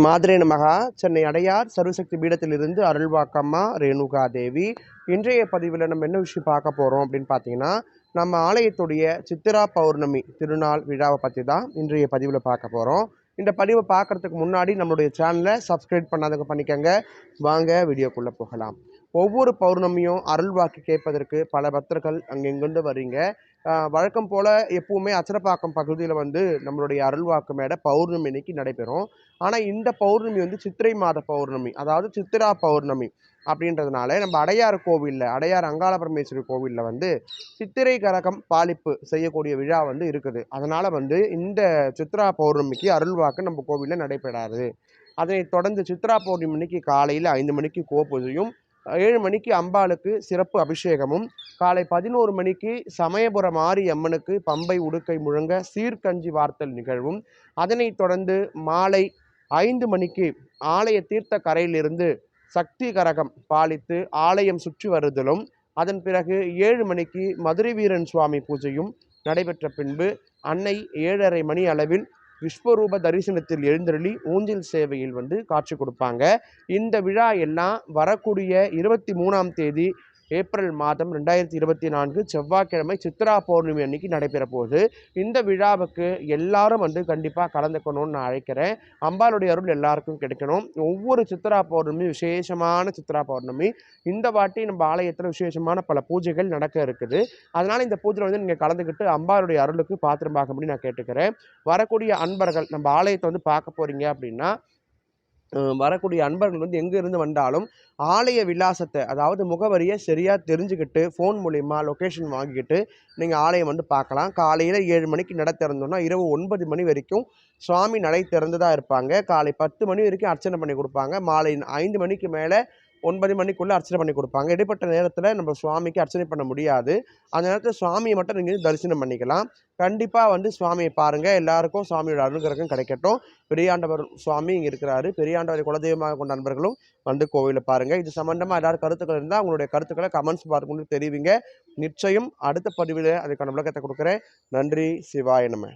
மாத்ரே நமகா. சென்னை அடையார் சர்வசக்தி பீடத்திலிருந்து அருள்வாக்கம்மா ரேணுகா தேவி. இன்றைய பதிவில் நம்ம என்ன விஷயம் பார்க்க போகிறோம் அப்படின்னு பார்த்தீங்கன்னா, நம்ம ஆலயத்துடைய சித்திரா பௌர்ணமி திருநாள் விழாவை பற்றி தான் இன்றைய பதிவில் பார்க்க போகிறோம். இந்த பதிவை பார்க்குறதுக்கு முன்னாடி நம்மளுடைய சேனலை சப்ஸ்கிரைப் பண்ணாதவங்க பண்ணிக்கோங்க. வாங்க வீடியோக்குள்ளே போகலாம். ஒவ்வொரு பௌர்ணமியும் அருள்வாக்கு கேட்பதற்கு பல பக்தர்கள் அங்கெங்கிருந்து வர்றீங்க. வழக்கம் போல் எப்பவுமே அச்சரப்பாக்கம் பகுதியில் நம்மளுடைய அருள்வாக்கு மேடை பௌர்ணமி இன்னைக்கு நடைபெறும். ஆனால் இந்த பௌர்ணமி சித்திரை மாத பௌர்ணமி, அதாவது சித்திரா பௌர்ணமி அப்படின்றதுனால நம்ம அடையார் கோவிலில், அடையார் அங்காள பரமேஸ்வரி கோவிலில் சித்திரை கரகம் பாலிப்பு செய்யக்கூடிய விழா இருக்குது. அதனால் இந்த சித்திரா பௌர்ணமிக்கு அருள்வாக்கு நம்ம கோவிலில் நடைபெறாது. அதனைத் தொடர்ந்து சித்திரா பௌர்ணமி அன்னைக்கு காலையில் 5 மணிக்கு கோபூஜையும், 7 மணிக்கு அம்பாளுக்கு சிறப்பு அபிஷேகமும், காலை 11 மணிக்கு சமயபுரம் மாரி அம்மனுக்கு பம்பை உடுக்கை முழங்க சீர்கஞ்சி வார்த்தல் நிகழ்வும், அதனைத் தொடர்ந்து மாலை 5 மணிக்கு ஆலய தீர்த்த கரையிலிருந்து சக்தி கரகம் பாலித்து ஆலயம் சுற்றி வருதலும், அதன் பிறகு 7 மணிக்கு மதுரை வீரன் சுவாமி பூஜையும் நடைபெற்ற பின்பு அன்னை 7:30 மணி அளவில் விஸ்வரூப தரிசனத்தில் எழுந்தருளி ஊஞ்சல் சேவையில் காட்சி கொடுப்பாங்க. இந்த விழா எல்லாம் வரக்கூடிய 23ஆம் தேதி ஏப்ரல் மாதம் 2024 செவ்வாய்க்கிழமை சித்திரா பௌர்ணமி அன்னைக்கு நடைபெற போகுது. இந்த விழாவுக்கு எல்லாரும் கண்டிப்பாக கலந்துக்கணும்னு நான் அழைக்கிறேன். அம்பாளுடைய அருள் எல்லாருக்கும் கிடைக்கணும். ஒவ்வொரு சித்திரா பௌர்ணமி விசேஷமான சித்திரா பௌர்ணமி. இந்த வாட்டி நம்ம ஆலயத்தில் விசேஷமான பல பூஜைகள் நடக்க இருக்குது. அதனால் இந்த பூஜையில் நீங்கள் கலந்துக்கிட்டு அம்பாளுடைய அருளுக்கு பாத்திரமாகும்படி நான் கேட்டுக்கிறேன். வரக்கூடிய அன்பர்கள் நம்ம ஆலயத்தை பார்க்க போகிறீங்க அப்படின்னா, வரக்கூடிய அன்பர்கள் எங்கேருந்து வந்தாலும் ஆலய விலாசத்தை, அதாவது முகவரியை சரியாக தெரிஞ்சுக்கிட்டு ஃபோன் மூலிமா லொக்கேஷன் வாங்கிக்கிட்டு நீங்கள் ஆலயம் பார்க்கலாம். காலையில் 7 மணிக்கு நடை திறந்தோன்னா இரவு 9 மணி வரைக்கும் சுவாமி நடை திறந்துதான் இருப்பாங்க. காலை 10 மணி வரைக்கும் அர்ச்சனை பண்ணி கொடுப்பாங்க. மாலை 5 மணிக்கு மேலே 9 மணிக்குள்ளே அர்ச்சனை பண்ணி கொடுப்பாங்க. இடைப்பட்ட நேரத்தில் நம்ம சுவாமிக்கு அர்ச்சனை பண்ண முடியாது. அந்த நேரத்தில் சுவாமியை மட்டும் நீங்கள் தரிசனம் பண்ணிக்கலாம். கண்டிப்பாக சுவாமியை பாருங்கள். எல்லாருக்கும் சுவாமியோட அனுகிரகம் கிடைக்கட்டும். பெரியாண்டவர் சுவாமி இங்கே இருக்கிறாரு. பெரியாண்டவரை குலதெய்வமாக கொண்ட நண்பர்களும் கோவிலை பாருங்கள். இது சம்பந்தமாக ஏதாவது கருத்துக்கள் இருந்தால் உங்களுடைய கருத்துக்களை கமெண்ட்ஸ் பார்த்து தெரிவிங்க. நிச்சயம் அடுத்த பதிவில் அதுக்கான விளக்கத்தை கொடுக்குறேன். நன்றி. சிவாய நம.